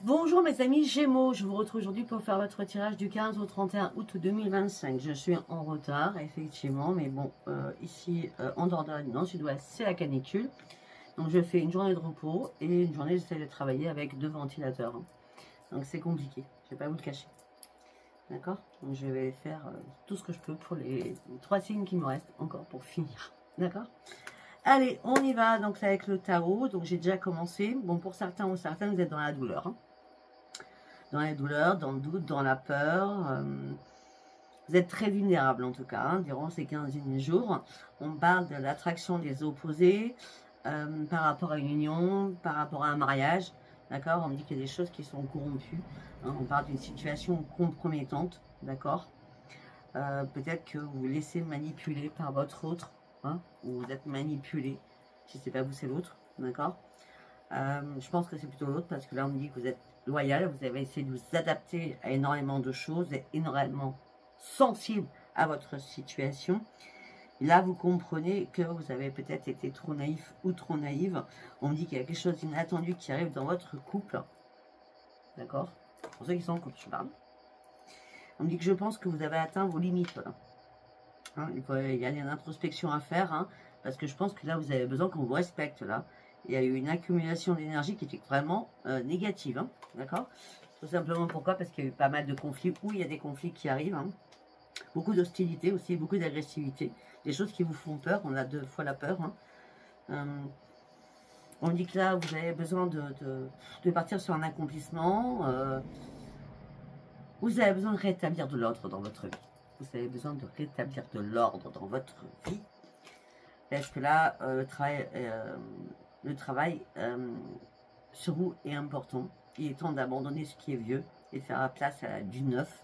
Bonjour mes amis Gémeaux, je vous retrouve aujourd'hui pour faire votre tirage du 15 au 31 août 2025. Je suis en retard, effectivement, mais bon, ici, en Dordogne, dans le sud-ouest, c'est la canicule. Donc je fais une journée de repos et une journée, j'essaie de travailler avec 2 ventilateurs. Donc c'est compliqué, je ne vais pas vous le cacher. D'accord? Donc je vais faire tout ce que je peux pour les 3 signes qui me restent encore pour finir. D'accord? Allez, on y va donc avec le tarot. Donc j'ai déjà commencé. Bon, pour certains ou certaines, vous êtes dans la douleur. Dans la douleur, dans le doute, dans la peur. Vous êtes très vulnérable en tout cas, durant ces 15 derniers jours. On parle de l'attraction des opposés par rapport à une union, par rapport à un mariage. D'accord? On me dit qu'il y a des choses qui sont corrompues. Hein, on parle d'une situation compromettante. D'accord? Peut-être que vous vous laissez manipuler par votre autre. Hein, ou vous êtes manipulé. Si c'est pas vous, c'est l'autre. D'accord? Je pense que c'est plutôt l'autre parce que là on me dit que vous êtes loyal, vous avez essayé de vous adapter à énormément de choses, vous êtes énormément sensible à votre situation. Et là vous comprenez que vous avez peut-être été trop naïf ou trop naïve. On me dit qu'il y a quelque chose d'inattendu qui arrive dans votre couple. D'accord? Pour ceux qui sont en couple, je parle. On me dit que je pense que vous avez atteint vos limites. Voilà. Hein, il y a une introspection à faire, hein, parce que je pense que là vous avez besoin qu'on vous respecte là. Il y a eu une accumulation d'énergie qui était vraiment négative, hein, d'accord? Tout simplement pourquoi? Parce qu'il y a eu pas mal de conflits, ou il y a des conflits qui arrivent, hein. Beaucoup d'hostilité aussi, beaucoup d'agressivité, des choses qui vous font peur, on a 2 fois la peur, hein. On dit que là, vous avez besoin de partir sur un accomplissement, vous avez besoin de rétablir de l'ordre dans votre vie, vous avez besoin de rétablir de l'ordre dans votre vie, parce que là, le travail sur vous est important. Il est temps d'abandonner ce qui est vieux et de faire la place à du neuf.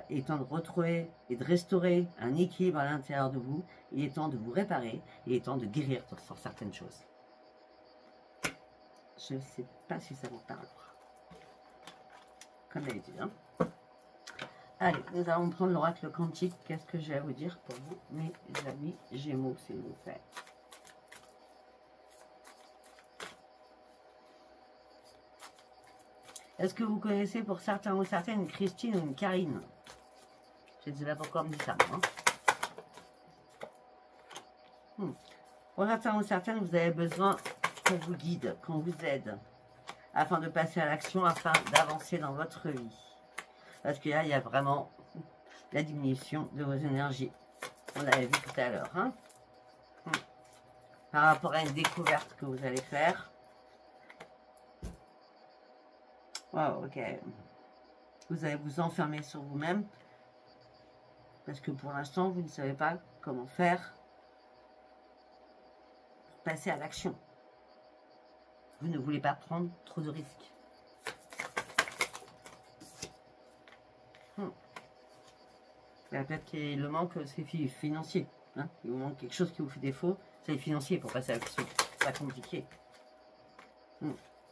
Il est temps de retrouver et de restaurer un équilibre à l'intérieur de vous. Il est temps de vous réparer. Il est temps de guérir sur certaines choses. Je ne sais pas si ça vous parle. Comme d'habitude. Hein. Allez, nous allons prendre l'oracle quantique. Qu'est-ce que j'ai à vous dire pour vous, mes amis Gémeaux, s'il vous plaît? Est-ce que vous connaissez pour certains ou certaines une Christine ou une Karine? Je ne sais pas pourquoi on me dit ça. Hein. Pour certains ou certaines, vous avez besoin qu'on vous guide, qu'on vous aide, afin de passer à l'action, afin d'avancer dans votre vie. Parce que là, il y a vraiment la diminution de vos énergies. On l'avait vu tout à l'heure. Hein. Par rapport à une découverte que vous allez faire. Wow, ok. Vous allez vous enfermer sur vous-même. Parce que pour l'instant, vous ne savez pas comment faire pour passer à l'action. Vous ne voulez pas prendre trop de risques. Peut-être qu'il le manque, c'est financier. Hein. Il vous manque quelque chose qui vous fait défaut, c'est financier pour passer à l'action. C'est pas compliqué.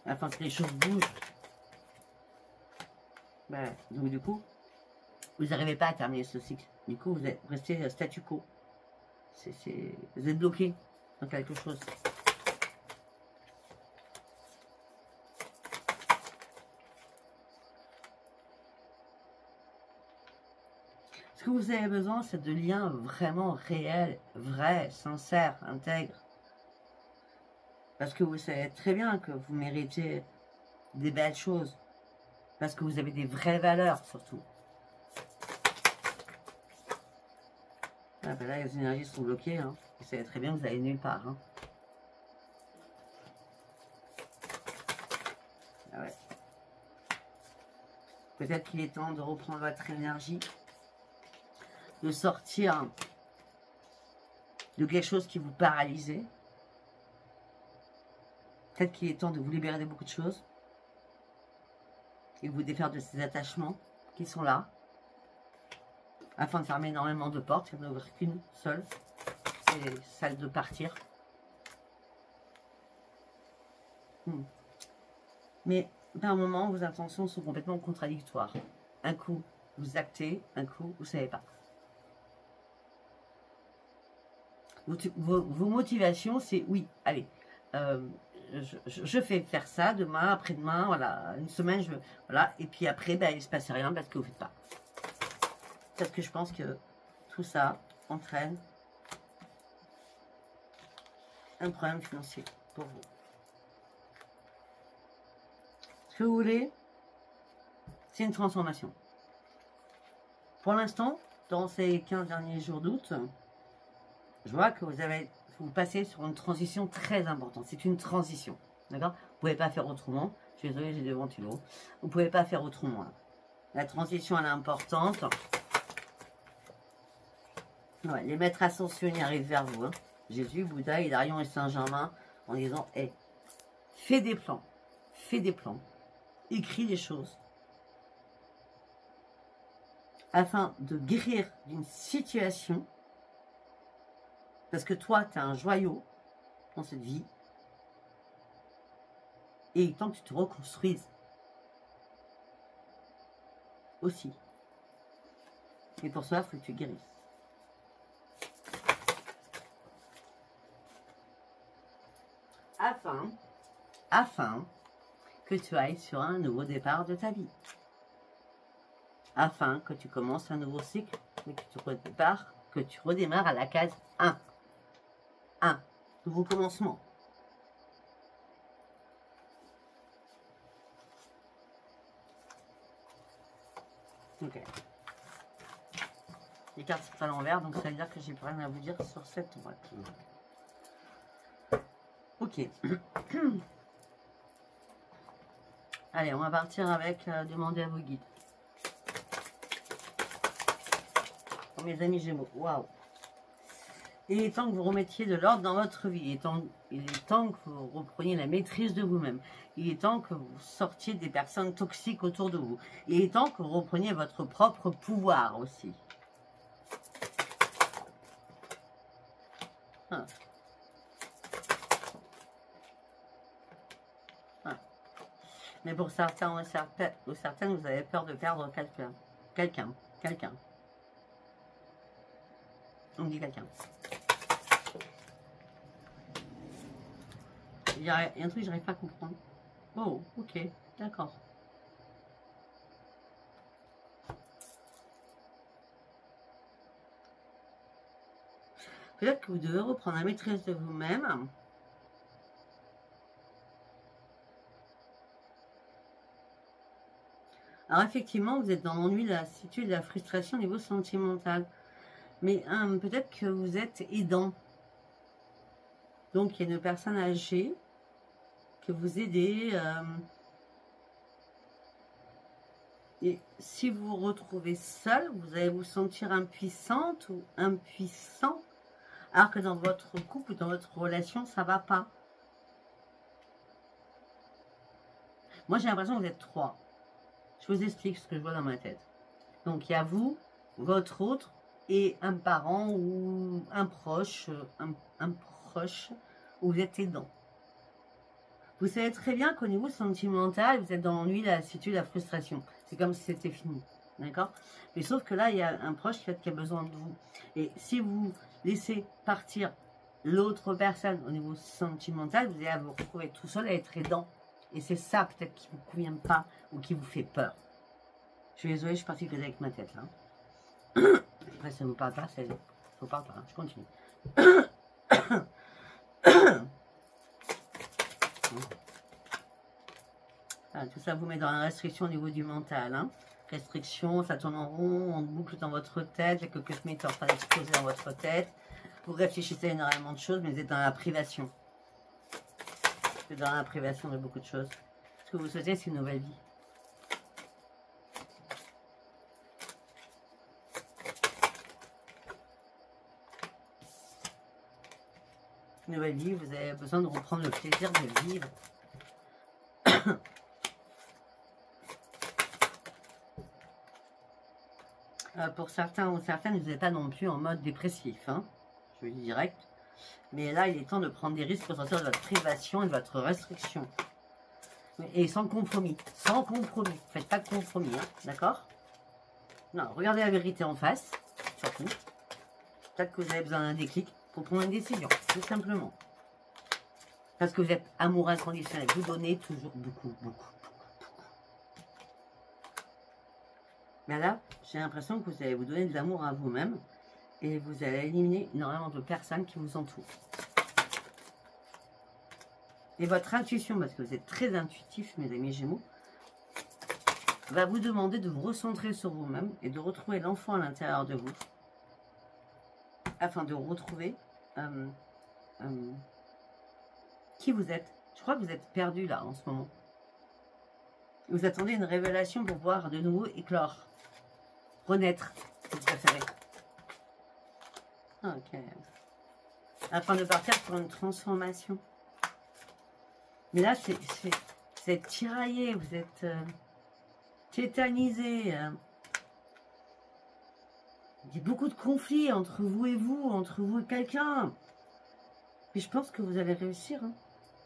Afin que les choses bougent. Ben, donc du coup, vous n'arrivez pas à terminer ce cycle. Du coup, vous êtes resté statu quo. Vous êtes bloqué dans quelque chose. Ce que vous avez besoin, c'est de liens vraiment réels, vrais, sincères, intègres. Parce que vous savez très bien que vous méritez des belles choses. Parce que vous avez des vraies valeurs, surtout. Ah ben là, les énergies sont bloquées. Hein. Vous savez très bien que vous allez nulle part. Hein. Ah ouais. Peut-être qu'il est temps de reprendre votre énergie. De sortir de quelque chose qui vous paralysait. Peut-être qu'il est temps de vous libérer de beaucoup de choses. Et vous défaire de ces attachements qui sont là. Afin de fermer énormément de portes. Il n'y en a ouvrir qu'une seule. C'est celle de partir. Mais par moment, vos intentions sont complètement contradictoires. Un coup, vous actez. Un coup, vous ne savez pas. Vos motivations, c'est oui, allez, je fais faire ça demain, après-demain, voilà, une semaine, voilà, et puis après, ben, il ne se passe rien parce que vous ne faites pas. Parce que je pense que tout ça entraîne un problème financier pour vous. Ce que vous voulez, c'est une transformation. Pour l'instant, dans ces 15 derniers jours d'août, je vois que vous passez sur une transition très importante. C'est une transition, d'accord? Vous ne pouvez pas faire autrement. Je suis désolée, j'ai des ventilos. Vous ne pouvez pas faire autrement. Là. La transition, elle est importante. Ouais, les maîtres ascensionnés arrivent vers vous. Hein. Jésus, Bouddha, Hilarion et Saint-Germain en disant, hey, fais des plans, écris des choses afin de guérir d'une situation. Parce que toi, tu as un joyau dans cette vie. Et il est temps que tu te reconstruises. Aussi. Et pour cela, il faut que tu guérisses. Afin que tu ailles sur un nouveau départ de ta vie. Afin que tu commences un nouveau cycle et que tu redémarres à la case 1. Nouveau commencement. Ok. Les cartes sont à l'envers, donc ça veut dire que j'ai plus rien à vous dire sur cette droite. Ok. Allez, on va partir avec demander à vos guides. Pour mes amis Gémeaux. Waouh. Il est temps que vous remettiez de l'ordre dans votre vie. Il est temps que vous repreniez la maîtrise de vous-même. Il est temps que vous sortiez des personnes toxiques autour de vous. Il est temps que vous repreniez votre propre pouvoir aussi. Hein. Hein. Mais pour certains ou certaines, vous avez peur de perdre quelqu'un. On dit quelqu'un. Il y a un truc que j'arrive pas à comprendre. Oh, ok, d'accord. Peut-être que vous devez reprendre la maîtrise de vous-même. Alors effectivement, vous êtes dans l'ennui, la lassitude, la frustration au niveau sentimental. Mais peut-être que vous êtes aidant. Donc il y a une personne âgée que vous aidez. Et si vous vous retrouvez seul, vous allez vous sentir impuissante ou impuissant. Alors que dans votre couple ou dans votre relation, ça ne va pas. Moi, j'ai l'impression que vous êtes 3. Je vous explique ce que je vois dans ma tête. Donc, il y a vous, votre autre, et un parent ou un proche où vous êtes aidant. Vous savez très bien qu'au niveau sentimental, vous êtes dans l'ennui, la lassitude, la frustration. C'est comme si c'était fini. D'accord? Mais sauf que là, il y a un proche qui a besoin de vous. Et si vous laissez partir l'autre personne au niveau sentimental, vous allez vous retrouver tout seul à être aidant. Et c'est ça peut-être qui ne vous convient pas ou qui vous fait peur. Je suis désolée, je suis partie que avec ma tête là. Après, ça ne vous parle pas, ça ne vous parle pas. Hein. Je continue. Voilà, tout ça vous met dans la restriction au niveau du mental. Hein. Restriction, ça tourne en rond, en boucle dans votre tête, il y a quelques mythes en train d'exploser dans votre tête. Vous réfléchissez à énormément de choses, mais vous êtes dans la privation. Vous êtes dans la privation de beaucoup de choses. Ce que vous souhaitez, c'est une nouvelle vie. Une nouvelle vie, vous avez besoin de reprendre le plaisir de vivre. Pour certains ou certaines, vous n'êtes pas non plus en mode dépressif, hein, je le dis direct. Mais là, il est temps de prendre des risques pour sortir de votre privation et de votre restriction. Et sans compromis. Sans compromis. Faites pas de compromis, hein, d'accord? Non, regardez la vérité en face, surtout. Peut-être que vous avez besoin d'un déclic pour prendre une décision, tout simplement. Parce que vous êtes amour inconditionnel. Vous donnez toujours beaucoup, beaucoup. Mais là, j'ai l'impression que vous allez vous donner de l'amour à vous-même. Et vous allez éliminer énormément de personnes qui vous entourent. Et votre intuition, parce que vous êtes très intuitif, mes amis Gémeaux, va vous demander de vous recentrer sur vous-même et de retrouver l'enfant à l'intérieur de vous. Afin de retrouver qui vous êtes. Je crois que vous êtes perdu là en ce moment. Vous attendez une révélation pour voir de nouveau éclore. Renaître, si vous préférez. Ok. Afin de partir pour une transformation. Mais là, vous êtes tiraillé, vous êtes tétanisé. Il y a beaucoup de conflits entre vous et vous, entre vous et quelqu'un. Mais je pense que vous allez réussir. Hein,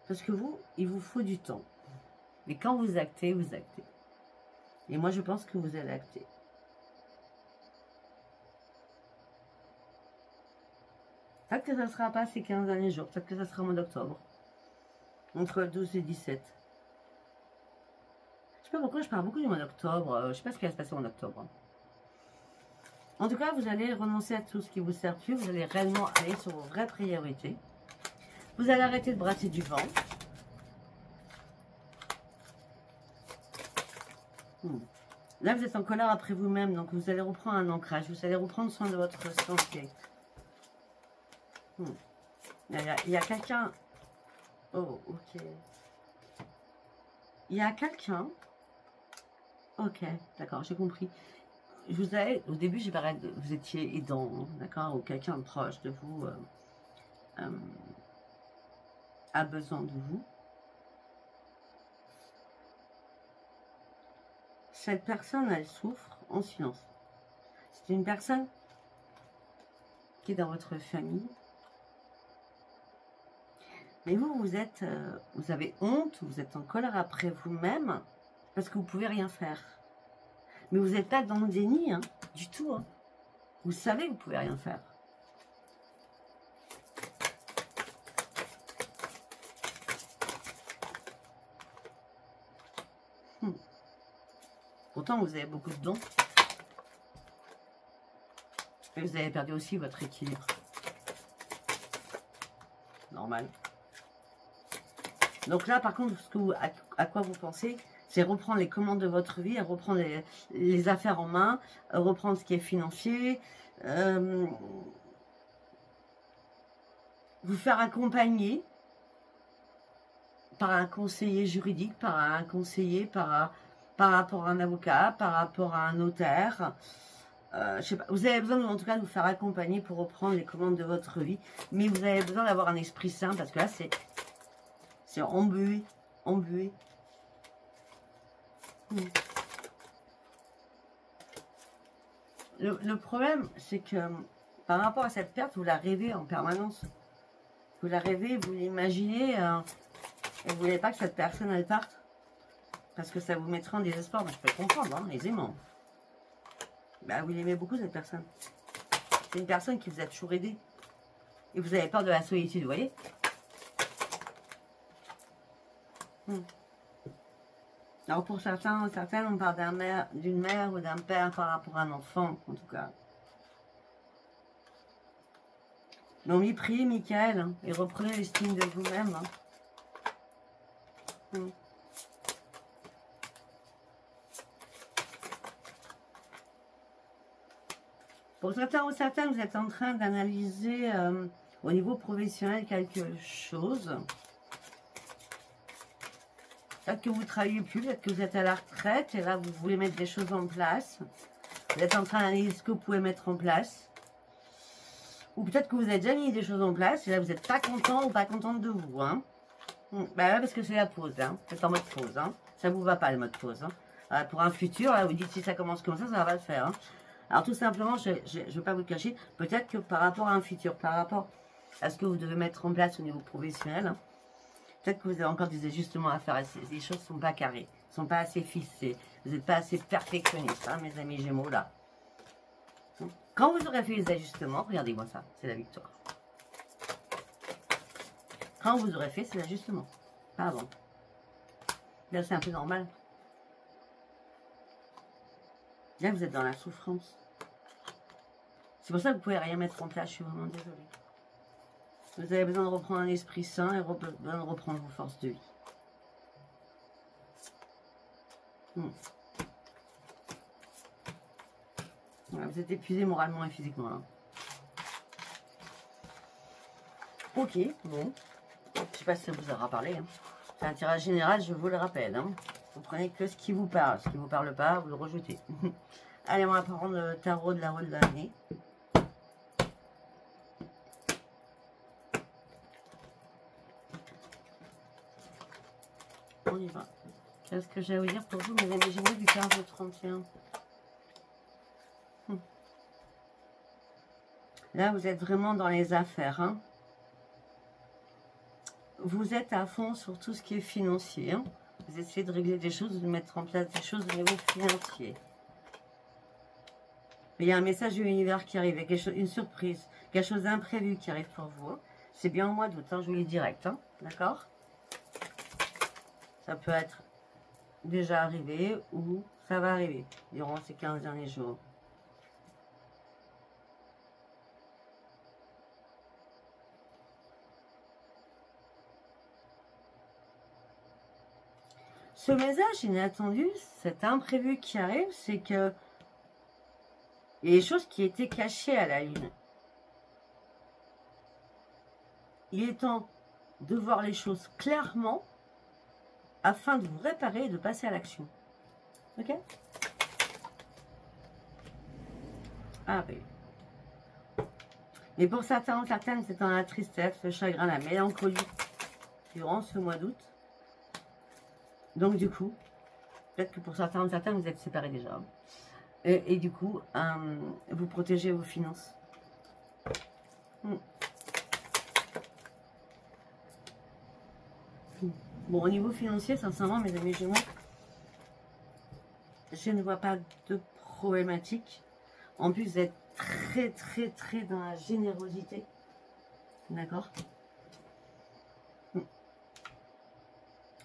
parce que vous, il vous faut du temps. Mais quand vous actez, vous actez. Et moi, je pense que vous allez acter. Peut-être que ça ne sera pas ces 15 derniers jours. Peut-être que ça sera au mois d'octobre. Entre le 12 et 17. Je sais pas pourquoi je parle beaucoup du mois d'octobre. Je sais pas ce qui va se passer en octobre. En tout cas, vous allez renoncer à tout ce qui vous sert plus. Vous allez réellement aller sur vos vraies priorités. Vous allez arrêter de brasser du vent. Là, vous êtes en colère après vous-même. Donc, vous allez reprendre un ancrage. Vous allez reprendre soin de votre santé. Il y a quelqu'un... Oh, ok. Il y a quelqu'un... Ok, d'accord, j'ai compris. Au début, j'ai parlé de... Vous étiez aidant, d'accord, ou quelqu'un proche de vous a besoin de vous. Cette personne, elle souffre en silence. C'est une personne qui est dans votre famille. Mais vous, vous avez honte, vous êtes en colère après vous-même, parce que vous ne pouvez rien faire. Mais vous n'êtes pas dans le déni, hein, du tout. Hein. Vous savez que vous ne pouvez rien faire. Pourtant, vous avez beaucoup de dons. Mais vous avez perdu aussi votre équilibre. Normal. Donc là, par contre, à quoi vous pensez, c'est reprendre les commandes de votre vie, reprendre les affaires en main, reprendre ce qui est financier, vous faire accompagner par un conseiller juridique, par un conseiller, par rapport à un avocat, par rapport à un notaire. Je sais pas, vous avez besoin en tout cas de vous faire accompagner pour reprendre les commandes de votre vie, mais vous avez besoin d'avoir un esprit sain parce que là, c'est embué. Le problème, c'est que par rapport à cette perte, vous la rêvez en permanence. Vous la rêvez, vous l'imaginez, et vous ne voulez pas que cette personne, elle parte. Parce que ça vous mettra en désespoir. Je peux le comprendre, hein, aisément. Bah, vous l'aimez beaucoup, cette personne. C'est une personne qui vous a toujours aidé. Et vous avez peur de la solitude, vous voyez. Alors pour certains, on parle d'une mère ou d'un père par rapport à un enfant, en tout cas. Donc oui, priez Michael, hein, et reprenez l'estime de vous-même. Hein. Pour certains ou certaines, vous êtes en train d'analyser au niveau professionnel quelque chose. Peut-être que vous ne travaillez plus, peut-être que vous êtes à la retraite et là vous voulez mettre des choses en place. Vous êtes en train d'analyser ce que vous pouvez mettre en place. Ou peut-être que vous avez déjà mis des choses en place et là vous n'êtes pas content ou pas contente de vous. Hein. Bah là, parce que c'est la pause, hein. C'est en mode pause. Hein. Ça ne vous va pas le mode pause. Hein. Pour un futur, là, vous dites si ça commence comme ça ne va pas le faire. Hein. Alors tout simplement, je ne veux pas vous le cacher, peut-être que par rapport à un futur, par rapport à ce que vous devez mettre en place au niveau professionnel, hein, peut-être que vous avez encore des ajustements à faire. Les choses ne sont pas carrées, ne sont pas assez fixées. Vous n'êtes pas assez perfectionniste, hein, mes amis Gémeaux, là. Quand vous aurez fait les ajustements, regardez-moi ça, c'est la victoire. Quand vous aurez fait, c'est l'ajustement. Pas avant. Là, c'est un peu normal. Là, vous êtes dans la souffrance. C'est pour ça que vous ne pouvez rien mettre en place. Je suis vraiment désolée. Vous avez besoin de reprendre un esprit sain et besoin de reprendre vos forces de vie. Voilà, vous êtes épuisé moralement et physiquement. Hein. Ok, bon. Je ne sais pas si ça vous aura parlé. Hein. C'est un tirage général, je vous le rappelle. Hein. Vous prenez que ce qui vous parle. Ce qui ne vous parle pas, vous le rejetez. Allez, on va prendre le tarot de la roue de l'année. On y va. Qu'est-ce que j'ai à vous dire pour vous, mes amis gémeaux du 15 au 31? Là, vous êtes vraiment dans les affaires. Hein. Vous êtes à fond sur tout ce qui est financier. Hein. Vous essayez de régler des choses, de mettre en place des choses au niveau financier. Mais il y a un message de l'univers qui arrive, quelque chose, une surprise, quelque chose d'imprévu qui arrive pour vous. Hein. C'est bien au mois d'août, hein, je vous le dis direct. Hein. D'accord? Ça peut être déjà arrivé ou ça va arriver durant ces 15 derniers jours. Ce message inattendu, cet imprévu qui arrive, c'est que il y a des choses qui étaient cachées à la Lune. Il est temps de voir les choses clairement afin de vous réparer et de passer à l'action. Ok? Ah oui. Mais pour certains ou certaines, c'est dans la tristesse, le chagrin, la mélancolie durant ce mois d'août. Donc du coup, peut-être que pour certains ou certaines, vous êtes séparés déjà. Et du coup, vous protégez vos finances. Bon, au niveau financier, sincèrement, mes amis gémeaux, je ne vois pas de problématique. En plus, vous êtes très dans la générosité. D'accord?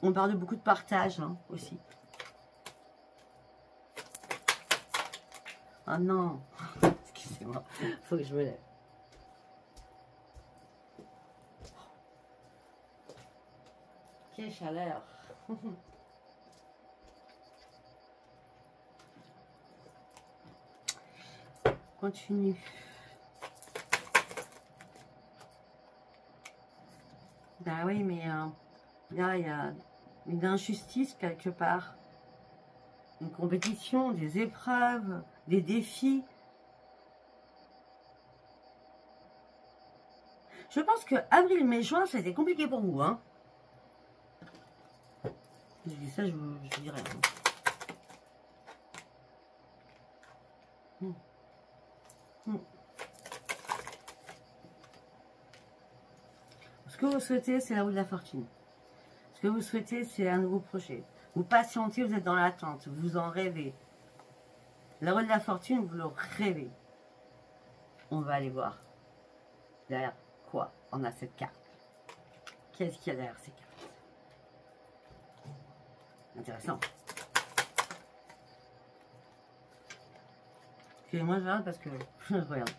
On parle de beaucoup de partage hein, aussi. Ah non, excusez-moi, faut que je me lève. Quelle chaleur. Continue. Bah oui, mais là, il y a une injustice quelque part. Une compétition, des épreuves, des défis. Je pense que avril, mai, juin, ça a été compliqué pour vous. Hein. Je dis ça, je vous dirais. Ce que vous souhaitez, c'est la roue de la fortune. Ce que vous souhaitez, c'est un nouveau projet. Vous patientez, vous êtes dans l'attente, vous en rêvez. La roue de la fortune, vous le rêvez. On va aller voir. Derrière quoi on a cette carte? Qu'est-ce qu'il y a derrière ces cartes? Intéressant. Excusez-moi, je regarde parce que je regarde.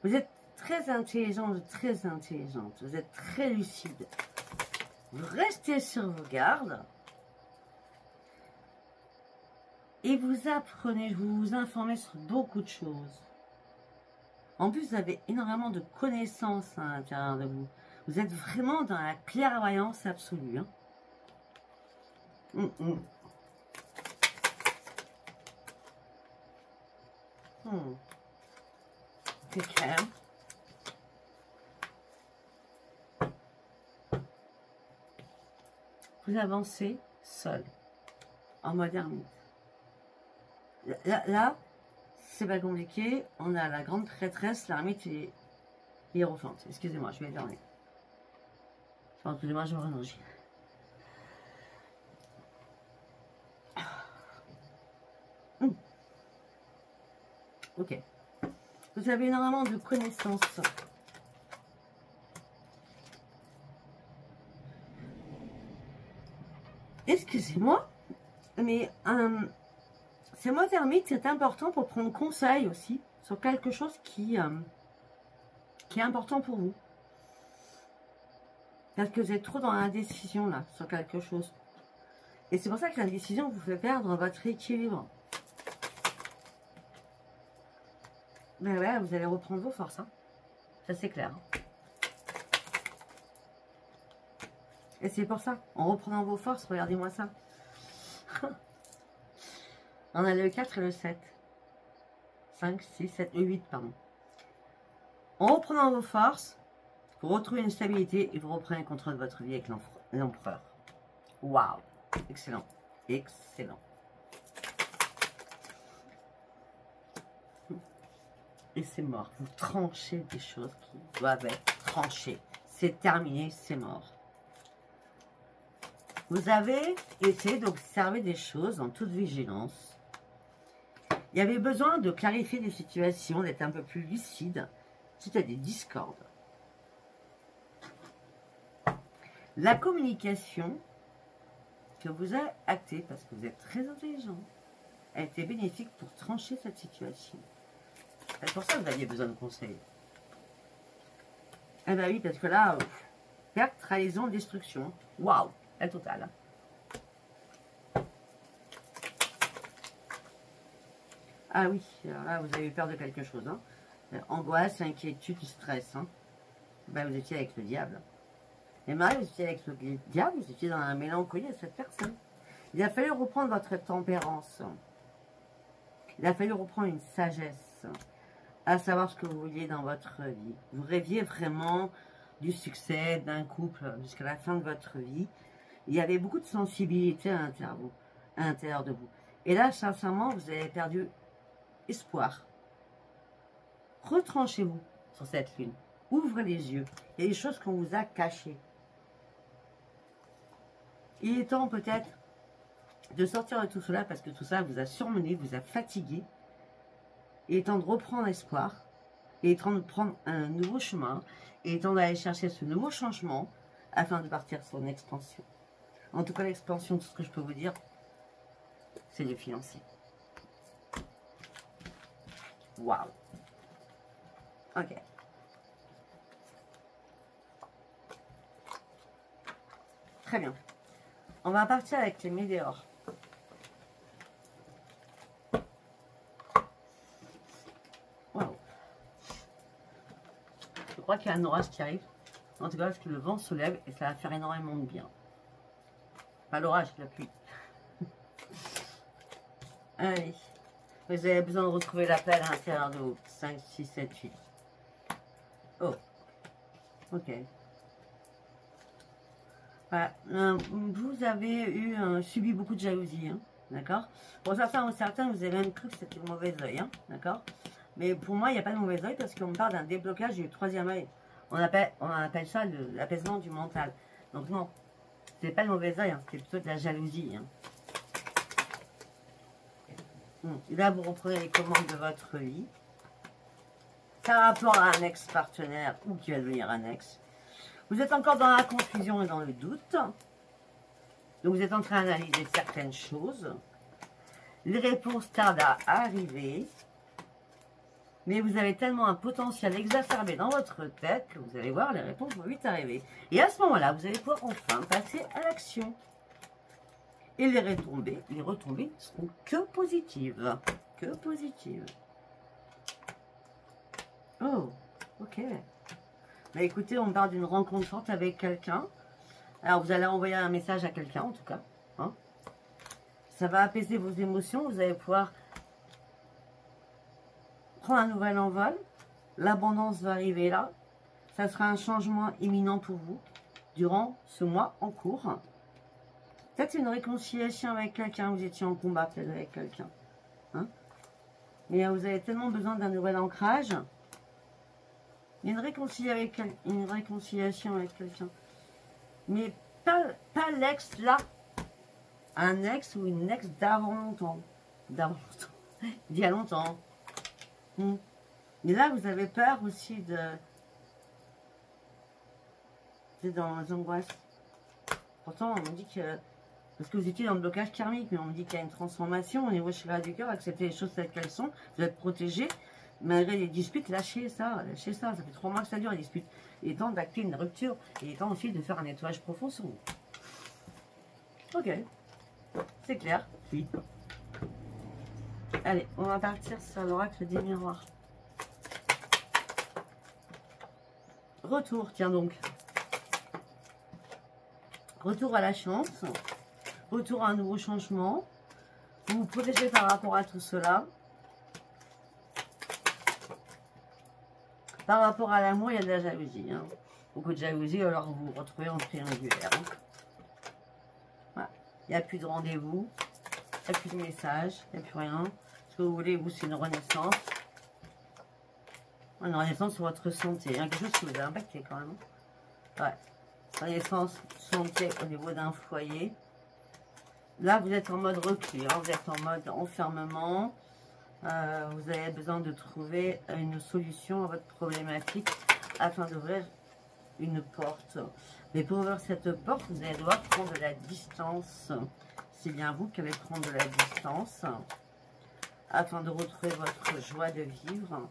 Vous êtes très intelligente, très intelligente. Vous êtes très lucide. Vous restez sur vos gardes. Et vous apprenez, vous vous informez sur beaucoup de choses. En plus, vous avez énormément de connaissances à l'intérieur de vous. Vous êtes vraiment dans la clairvoyance absolue. Hein. C'est clair. Vous avancez seul, en mode ermite. Là c'est pas compliqué. On a la grande prêtresse, l'ermite et l'hiérophante. Excusez-moi, je vais éternuer. Enfin, excusez-moi, je me renonge. Ok. Vous avez énormément de connaissances. excusez-moi, mais ces mois thermiques, c'est important pour prendre conseil aussi sur quelque chose qui est important pour vous. Parce que vous êtes trop dans l'indécision là, sur quelque chose. Et c'est pour ça que l'indécision vous fait perdre votre équilibre. Mais ouais, vous allez reprendre vos forces, hein. Ça c'est clair. Et c'est pour ça, en reprenant vos forces, regardez-moi ça. On a le 4 et le 7. 5, 6, 7, 8, pardon. En reprenant vos forces, vous retrouvez une stabilité et vous reprenez le contrôle de votre vie avec l'empereur. Waouh! Excellent. Excellent. Et c'est mort. Vous tranchez des choses qui doivent être tranchées. C'est terminé, c'est mort. Vous avez été d'observer des choses en toute vigilance. Il y avait besoin de clarifier des situations, d'être un peu plus lucide suite à des discordes. La communication que vous avez actée, parce que vous êtes très intelligent, a été bénéfique pour trancher cette situation. C'est pour ça que vous aviez besoin de conseils. Eh bien oui, parce que là, perte, trahison, destruction. Waouh, la totale. Ah oui, alors là, vous avez eu peur de quelque chose. Hein. Angoisse, inquiétude, stress. Hein. Ben, vous étiez avec le diable. Et Marie, vous étiez avec le diable, vous étiez dans la mélancolie de cette personne. Il a fallu reprendre votre tempérance. Il a fallu reprendre une sagesse. À savoir ce que vous vouliez dans votre vie. Vous rêviez vraiment du succès, d'un couple jusqu'à la fin de votre vie. Il y avait beaucoup de sensibilité à l'intérieur de vous. Et là, sincèrement, vous avez perdu espoir. Retranchez-vous sur cette lune. Ouvrez les yeux. Il y a des choses qu'on vous a cachées. Il est temps peut-être de sortir de tout cela parce que tout ça vous a surmené, vous a fatigué. Il est temps de reprendre espoir. Il est temps de prendre un nouveau chemin. Il est temps d'aller chercher ce nouveau changement afin de partir sur une expansion. En tout cas, l'expansion, tout ce que je peux vous dire, c'est le financier. Waouh. Ok. Très bien. On va partir avec les météores. Waouh. Je crois qu'il y a un orage qui arrive. En tout cas, parce que le vent se lève et ça va faire énormément de bien. Pas l'orage, la pluie. Allez. Vous avez besoin de retrouver la paix à l'intérieur de vous. 5, 6, 7, 8. Oh. Ok. Voilà. Vous avez subi beaucoup de jalousie. Hein, d'accord. Pour certains, vous avez même cru que c'était le mauvais œil. Hein, d'accord. Mais pour moi, il n'y a pas de mauvais œil parce qu'on parle d'un déblocage du troisième œil. On appelle ça l'apaisement du mental. Donc non, c'est pas le mauvais œil, hein, c'est plutôt de la jalousie. Hein. Et là, vous reprenez les commandes de votre vie. Ça a rapport à un ex-partenaire ou qui va devenir un ex. Vous êtes encore dans la confusion et dans le doute. Donc, vous êtes en train d'analyser certaines choses. Les réponses tardent à arriver. Mais vous avez tellement un potentiel exacerbé dans votre tête que vous allez voir, les réponses vont vite arriver. Et à ce moment-là, vous allez pouvoir enfin passer à l'action. Et les retombées seront que positives. Que positives. Oh, ok. Bah écoutez, on parle d'une rencontre forte avec quelqu'un. Alors, vous allez envoyer un message à quelqu'un, en tout cas. Hein. Ça va apaiser vos émotions. Vous allez pouvoir prendre un nouvel envol. L'abondance va arriver là. Ça sera un changement imminent pour vous durant ce mois en cours. Peut-être une réconciliation avec quelqu'un. Vous étiez en combat peut-être avec quelqu'un. Hein. Mais vous avez tellement besoin d'un nouvel ancrage. Il y a une réconciliation avec quelqu'un. Mais pas l'ex là. Un ex ou une ex d'avant longtemps. D'avant longtemps. D'il y a longtemps. Mais là, vous avez peur aussi de... C'est dans les angoisses. Pourtant, on dit que Parce que vous étiez dans le blocage karmique, mais on me dit qu'il y a une transformation au niveau chakra du cœur, accepter les choses telles qu'elles sont, vous êtes protégé, malgré les disputes, lâchez ça, ça fait 3 mois que ça dure les disputes. Il est temps d'acter une rupture, il est temps aussi de faire un nettoyage profond sur vous. Ok, c'est clair, oui. Allez, on va partir sur l'oracle des miroirs. Retour, tiens donc. Retour à la chance. Retour à un nouveau changement. Vous vous protégez par rapport à tout cela. Par rapport à l'amour, il y a de la jalousie. Hein. Beaucoup de jalousie, alors vous vous retrouvez en triangulaire. Hein. Voilà. Il n'y a plus de rendez-vous. Il n'y a plus de message. Il n'y a plus rien. Ce que vous voulez, vous, c'est une renaissance. Une renaissance sur votre santé. Hein. Quelque chose qui vous a impacté quand même. Ouais. Renaissance, santé au niveau d'un foyer. Là, vous êtes en mode recul. Hein. Vous êtes en mode enfermement. Vous avez besoin de trouver une solution à votre problématique afin d'ouvrir une porte. Mais pour ouvrir cette porte, vous allez devoir prendre de la distance. C'est bien vous qui allez prendre de la distance afin de retrouver votre joie de vivre.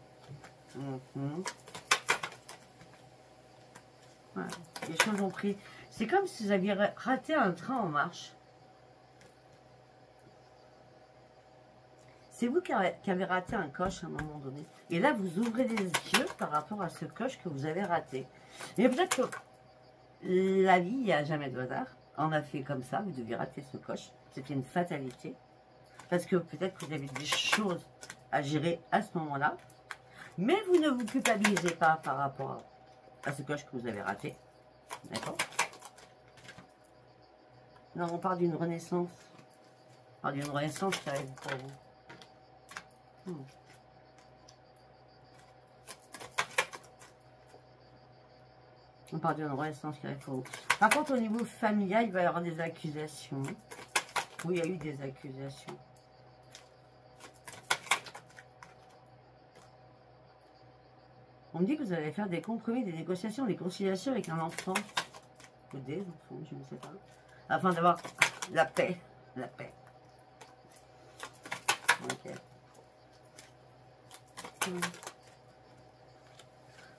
Voilà. Les choses ont pris. C'est comme si vous aviez raté un train en marche. C'est vous qui avez raté un coche à un moment donné. Et là, vous ouvrez les yeux par rapport à ce coche que vous avez raté. Mais peut-être que la vie, il n'y a jamais de hasard. On a fait comme ça, vous deviez rater ce coche. C'était une fatalité. Parce que peut-être que vous avez des choses à gérer à ce moment-là. Mais vous ne vous culpabilisez pas par rapport à ce coche que vous avez raté. D'accord? Non, on parle d'une renaissance. On parle d'une renaissance qui arrive pour vous. On parle d'une renaissance qui arrive pour vous. Par contre, au niveau familial, il va y avoir des accusations. Oui, il y a eu des accusations. On me dit que vous allez faire des compromis, des négociations, des conciliations avec un enfant. Ou des enfants, je ne sais pas. Afin d'avoir la paix. La paix. Ok.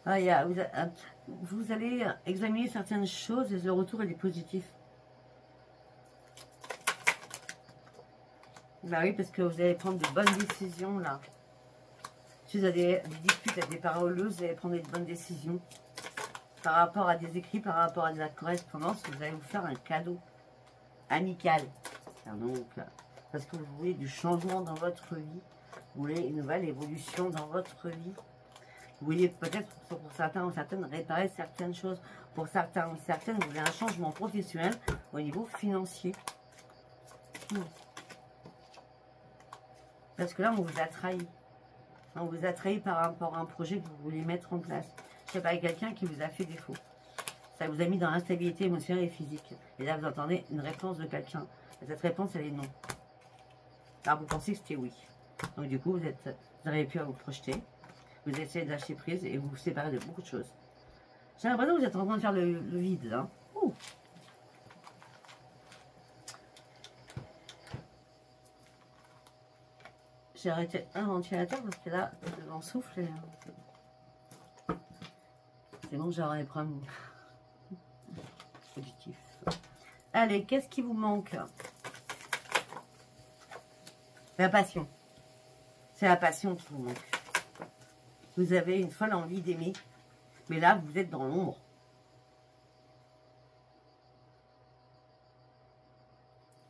Ah, vous allez examiner certaines choses et le retour est positif. Bah oui, parce que vous allez prendre de bonnes décisions là. Si vous avez des disputes avec des paroleuses, vous allez prendre des bonnes décisions. Par rapport à des écrits, par rapport à de la correspondance, vous allez vous faire un cadeau amical. Donc, parce que vous voulez du changement dans votre vie. Vous voulez une nouvelle évolution dans votre vie. Vous voulez peut-être, pour certains ou certaines, réparer certaines choses. Pour certains ou certaines, vous voulez un changement professionnel au niveau financier. Parce que là, on vous a trahi. On vous a trahi par rapport à un projet que vous voulez mettre en place. Je sais pas, quelqu'un qui vous a fait défaut. Ça vous a mis dans l'instabilité émotionnelle et physique. Et là, vous entendez une réponse de quelqu'un. Et cette réponse, elle est non. Alors, vous pensez que c'était oui. Donc, du coup, vous n'arrivez plus à vous projeter. Vous essayez de lâcher prise et vous vous séparez de beaucoup de choses. J'ai l'impression que vous êtes en train de faire le vide, là. Ouh. J'ai arrêté un ventilateur parce que là, le vent souffle et... C'est bon, j'aurai les problèmes positifs. Allez, qu'est-ce qui vous manque? La passion. C'est la passion qui vous manque. Vous avez une folle envie d'aimer. Mais là, vous êtes dans l'ombre.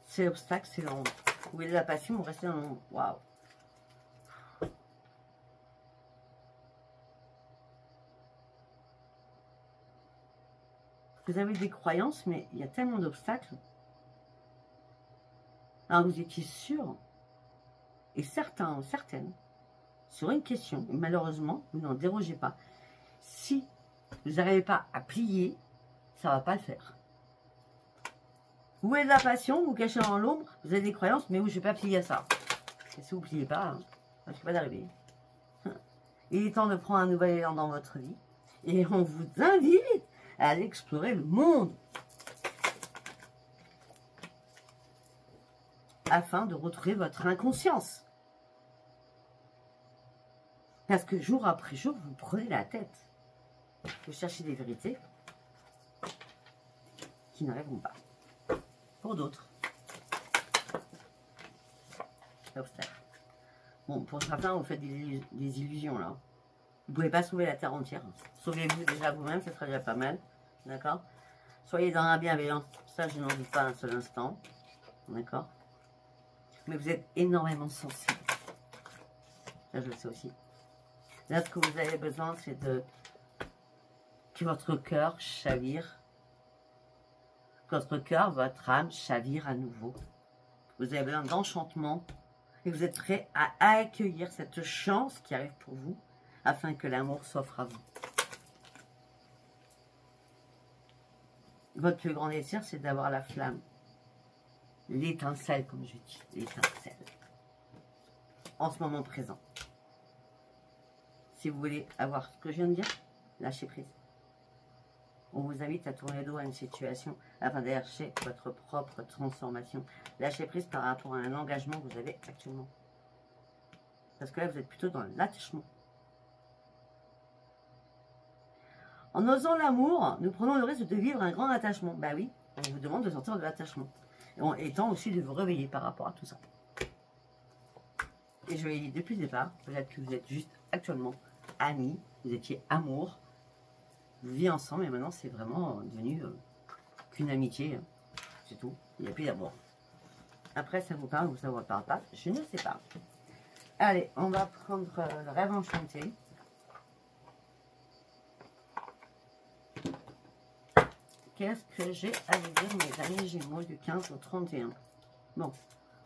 C'est l'obstacle, c'est l'ombre. Vous voulez la passion, vous restez dans l'ombre. Waouh. Vous avez des croyances, mais il y a tellement d'obstacles. Alors, vous étiez sûr, et certains ou certaines, sur une question, et malheureusement, vous n'en dérogez pas. Si vous n'arrivez pas à plier, ça ne va pas le faire. Vous voulez de la passion, vous cachez dans l'ombre, vous avez des croyances, mais oui, je ne vais pas plier à ça. Et si vous ne pliez pas, hein, ça ne risque pas d'arriver. Il est temps de prendre un nouvel élan dans votre vie. Et on vous invite à aller explorer le monde. afin de retrouver votre inconscience. Parce que jour après jour, vous prenez la tête. Vous cherchez des vérités qui n'arriveront pas. Pour d'autres. Bon, pour certains, vous faites des illusions, là. Vous ne pouvez pas sauver la terre entière. Sauvez-vous déjà vous-même, ça serait déjà pas mal. D'accord? Soyez dans la bienveillance. Ça, je n'en doute pas un seul instant. D'accord? Mais vous êtes énormément sensible. Ça, je le sais aussi. Là, ce que vous avez besoin, c'est que votre cœur chavire. Que votre cœur, votre âme chavire à nouveau. Vous avez besoin d'enchantement. Et vous êtes prêt à accueillir cette chance qui arrive pour vous, afin que l'amour s'offre à vous. Votre plus grand désir, c'est d'avoir la flamme. L'étincelle, comme je dis. L'étincelle. En ce moment présent. Si vous voulez avoir ce que je viens de dire, lâchez prise. On vous invite à tourner le dos à une situation afin d'arracher votre propre transformation. Lâchez prise par rapport à un engagement que vous avez actuellement. Parce que là, vous êtes plutôt dans l'attachement. En osant l'amour, nous prenons le risque de vivre un grand attachement. Bah oui, on vous demande de sortir de l'attachement. Et temps aussi de vous réveiller par rapport à tout ça. Et je l'ai dit depuis le départ, peut-être que vous êtes juste actuellement amis, vous étiez amour, vous vivez ensemble et maintenant c'est vraiment devenu qu'une amitié. C'est tout, il n'y a plus d'amour. Après, ça vous parle ou ça ne vous parle pas, je ne sais pas. Allez, on va prendre le rêve enchanté. Qu'est-ce que j'ai à vous dire, mes amis Gémeaux, du 15 au 31? Bon,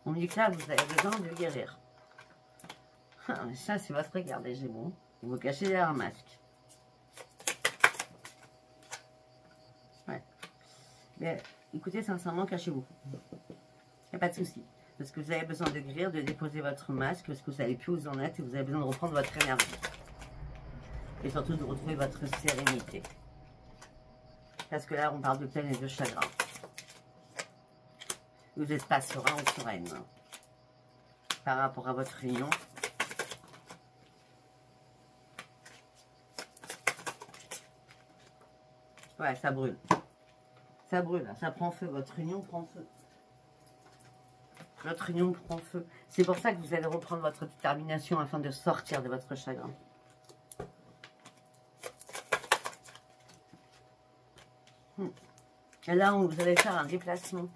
on me dit que là, vous avez besoin de guérir. Ah, ça, c'est votre regard, les Gémeaux. Vous vous cachez derrière un masque. Ouais. Mais écoutez, sincèrement, cachez-vous. Il n'y a pas de souci. Parce que vous avez besoin de guérir, de déposer votre masque, parce que vous savez plus où vous en êtes et vous avez besoin de reprendre votre énergie. Et surtout de retrouver votre sérénité. Parce que là, on parle de peine et de chagrin. Vous n'êtes pas serein ou sereine. Par rapport à votre union. Ouais, ça brûle. Ça brûle, ça prend feu. Votre union prend feu. Votre union prend feu. C'est pour ça que vous allez reprendre votre détermination afin de sortir de votre chagrin. Et là, vous allez faire un déplacement.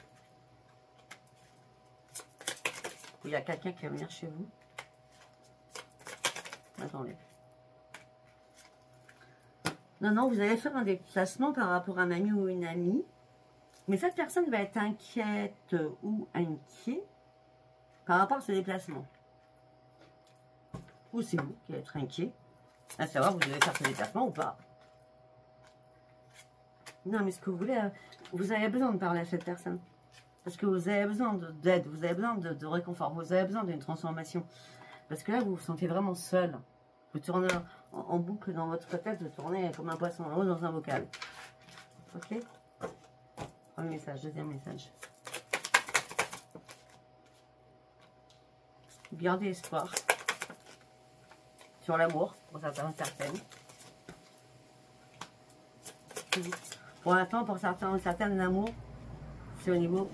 Il y a quelqu'un qui va venir chez vous. Attendez. Non, vous allez faire un déplacement par rapport à un ami ou une amie. Mais cette personne va être inquiète ou inquiet par rapport à ce déplacement. Ou c'est vous qui allez être inquiet. À savoir, vous devez faire ce déplacement ou pas. Non, mais ce que vous voulez, vous avez besoin de parler à cette personne. Parce que vous avez besoin d'aide, vous avez besoin de réconfort, vous avez besoin d'une transformation. Parce que là, vous vous sentez vraiment seul. Vous tournez en boucle dans votre tête, vous tournez comme un poisson en haut dans un bocal. Ok? Premier message, deuxième message. Gardez espoir sur l'amour, pour certains, certaines. Pour l'instant, pour certains ou certaines, l'amour, c'est au niveau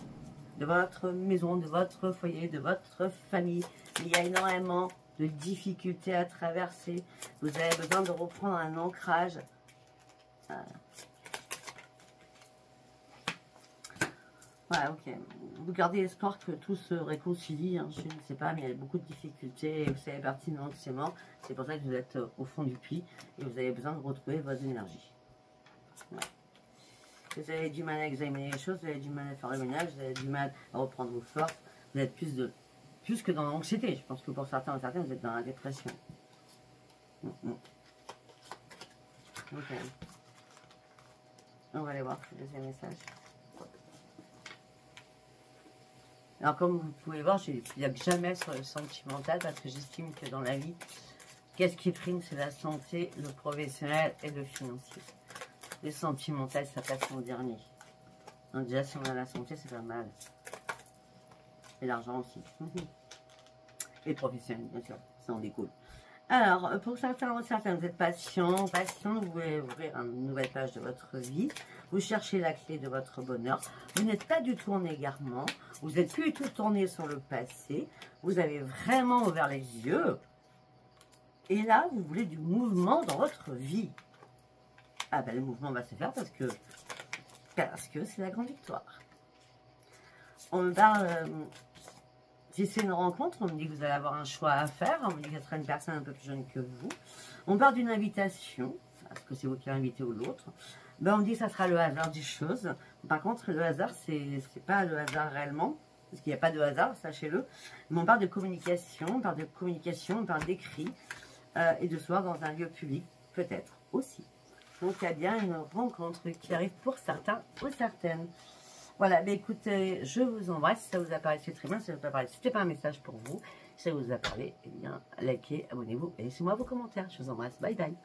de votre maison, de votre foyer, de votre famille. Il y a énormément de difficultés à traverser. Vous avez besoin de reprendre un ancrage. Voilà, ok. Vous gardez espoir que tout se réconcilie. Hein, je ne sais pas, mais il y a beaucoup de difficultés. Et vous savez pertinemment que c'est mort. C'est pour ça que vous êtes au fond du puits. Et vous avez besoin de retrouver votre énergie. Ouais. Vous avez du mal à examiner les choses, vous avez du mal à faire le ménage, vous avez du mal à reprendre vos forces. Vous êtes plus que dans l'anxiété. Je pense que pour certains et certaines, vous êtes dans la dépression. Ok. On va aller voir le deuxième message. Alors comme vous pouvez voir, je ne jamais sur le sentimental parce que j'estime que dans la vie, qu'est-ce qui prime, c'est la santé, le professionnel et le financier. Le sentimental, ça passe en dernier. Donc déjà, si on a la santé, c'est pas mal. Et l'argent aussi. Et professionnel, bien sûr, ça en découle. Alors, pour certains, vous êtes patient, vous voulez ouvrir une nouvelle page de votre vie, vous cherchez la clé de votre bonheur, vous n'êtes pas du tout en égarement, vous n'êtes plus du tout tourné sur le passé, vous avez vraiment ouvert les yeux, et là, vous voulez du mouvement dans votre vie. Ah ben, le mouvement va se faire parce que c'est la grande victoire. On me parle... si c'est une rencontre, on me dit que vous allez avoir un choix à faire. On me dit que ce sera une personne un peu plus jeune que vous. On parle d'une invitation. Est-ce que c'est vous qui invitez ou l'autre? Ben, on me dit que ça sera le hasard des choses. Par contre, le hasard, c'est pas le hasard réellement. Parce qu'il n'y a pas de hasard, sachez-le. Mais on parle de communication, on parle d'écrit. Et de se voir dans un lieu public, peut-être aussi. Donc, il y a bien une rencontre qui arrive pour certains ou certaines. Voilà, mais écoutez, je vous embrasse. Si ça vous a parlé, c'est très bien. Si ça vous a parlé, c'était pas un message pour vous. Si ça vous a parlé, eh bien, likez, abonnez-vous et laissez-moi vos commentaires. Je vous embrasse. Bye bye.